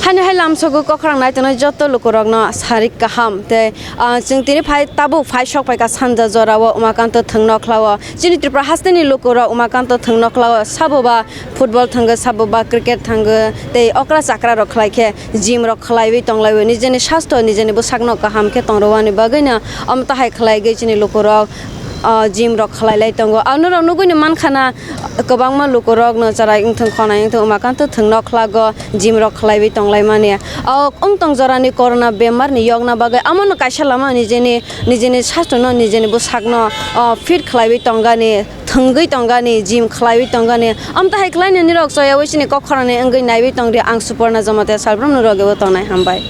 Hani hai lam sogo kokrang nai tono joto lukurok no sarik kaham te jeng tini phai tabu phai sok pai ka sanja jorawo umakanto thungno khlawo jini tripura hasteni lukuro umakanto thungno khlawo saboba football thanga saboba cricket thanga te okra chakra rok khlaike gym rok khlaiwi tonglaiwi nijeni sastho nijeni busakno kaham ke tongrowani bagina amta hai khlaige jini lukurok gym rok khlailai tongo anuro nuguni mankhana kobangma lukurok no charai ingthong khona ingthong umakanto thungno khlago gym rok khlaiwi tonglai mane ongtong jorani corona bemar ni yogna bagai amon kaisa lama nijeni sastho no nijeni busakno fit khlaiwi tongani thungui tongani gym khlaiwi tongani amta hai khlaini nirok soya wisini kokkhorani angui naiwi tongri ang suporna jamate salbram no rogebo tongnai hambai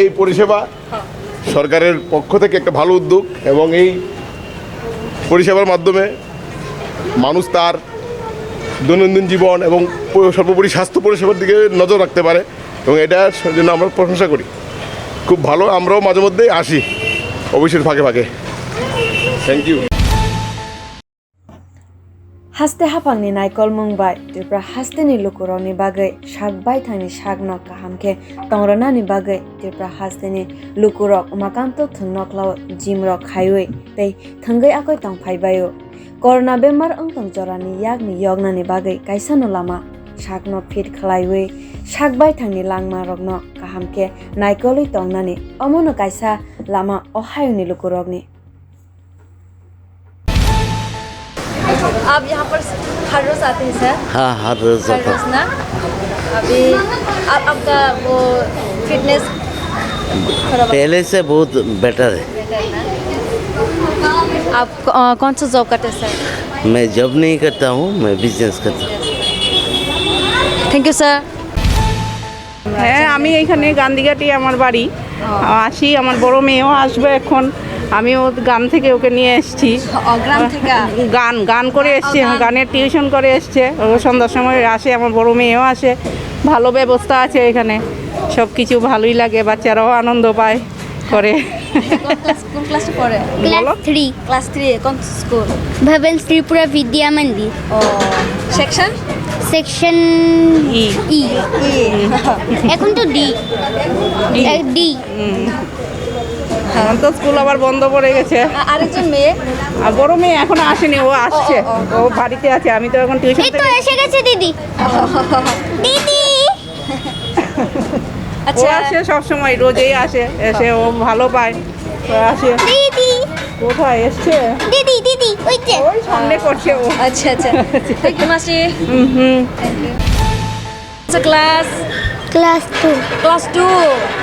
এই পরিষেবা সরকারের পক্ষ থেকে একটা ভালো উদ্যোগ এবং এই পরিষেবার মাধ্যমে মানুষ তার দৈনন্দিন জীবন এবং সর্বোপরি স্বাস্থ্য পরিষেবার দিকে নজর রাখতে পারে এবং এটার জন্য আমরা প্রশংসা করি খুব ভালো আমরাও মাঝে মধ্যে আসি অফিসের ফাঁকে ফাঁকে thank you Haste hapangni naikol mungbai tripura hasteni lukuroni bagai shakbai thangni shakno kahamke tongrona bagai tripura hasteni lukurok umakanto thungnoklau gymrok khaiwi tei thangai akoi tongphaibayo corona bemar ongtong jorani yakni yognani bagai kaisano lama shakno fit khlaiwi shakbai thangni langma rokno kahamke naikoli tongnani amono kaisa lama ohayoni lukurokni आप यहाँ पर हर रोज आते हैं sir? हाँ हर रोज आता हूँ। ना अभी आपका वो फिटनेस पहले से बहुत बेटर है। आप कौन सा जॉब करते हैं सर? मैं जॉब नहीं करता हूँ, मैं बिजनेस करता हूँ। Thank you sir. হ্যাঁ আমি এইখানে গান্ধীঘাটি আমার বাড়ি আসি আমার বড় মেয়েও আসবে এখন আমিও গ্রাম থেকে ওকে নিয়ে এসেছি গ্রাম থেকে গান করে এসছে গানের টিউশন করে এসছে ও সন্ধ্যার সময় আসে আমার বড় মেয়েও আসে ভালো ব্যবস্থা আছে এখানে সব কিছু ভালোই লাগে বাচ্চারাও আনন্দ পায় করে কোন ক্লাসে পড়ে? ক্লাস 3 কোন স্কুল? भवन त्रिपुरा विद्या मंदिर সেকশন ই এখন তো ডি এখন তো স্কুল আবার বন্ধ পড়ে গেছে আরেকজন মেয়ে আর বড় মেয়ে এখনো আসেনি ও আসছে ও বাড়িতে আছে আমি তো এখন টিউশন এই তো এসে গেছে দিদি ও আসে সব সময় রোজই আসে এসে ও ভালো পায় ও আসে দিদি কোথায় এসছে দিদি ওই সামনে করছে ও अच्छा थैंक यू मासी क्लास 2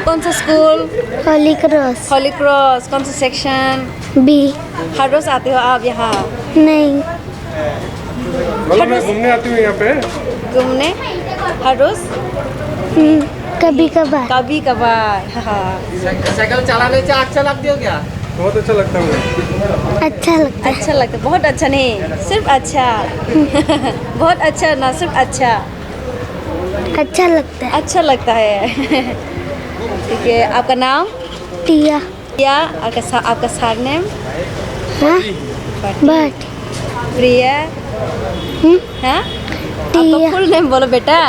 कौन सा school? Holi cross Holi cross कौन सा सेक्शन? बी हर रोज आते हो आप यहाँ? नहीं मतलब मैं घूमने आती हूँ यहाँ पे घूमने हर रोज? कभी कभार हाँ साइकिल चलाने से अच्छा लगती हो क्या? बहुत अच्छा लगता है अच्छा लगता है अच्छा लगता है बहुत अच्छा नहीं सिर्फ अच्छा बहुत अच्छा ना सिर्फ अच्छा अच्छा लगता है ठीक है आपका नाम? टिया या आपका सर नेम? हाँ बट प्रिया हाँ आपका फुल नेम बोलो बेटा?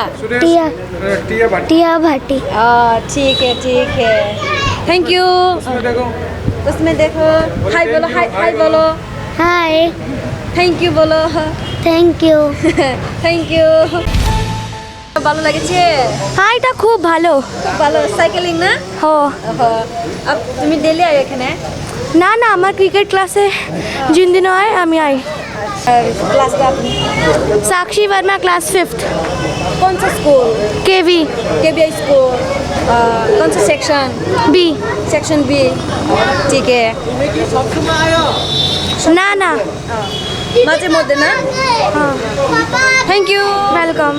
टिया भाटी ठीक है थैंक यू उसमें देखो हाय बोलो हाय बोलो हाय থ্যাংক ইউ বলো थैंक यू থ্যাংক ইউ ভালো লাগছে হ্যাঁ এটা খুব ভালো খুব ভালো সাইকেলিং না हो তুমি ডেলি আয় এখানে না না আমার ক্রিকেট ক্লাসে जिन दिनों आए আমি आई क्लास का अपनी साक्षी वर्मा क्लास 5th कौन सा स्कूल केवी केबीआई स्कूल कौन सा सेक्शन बी सेक्शन बी ठीक है না না মাঝে মধ্যে না हाँ থ্যাংক ইউ वेलकम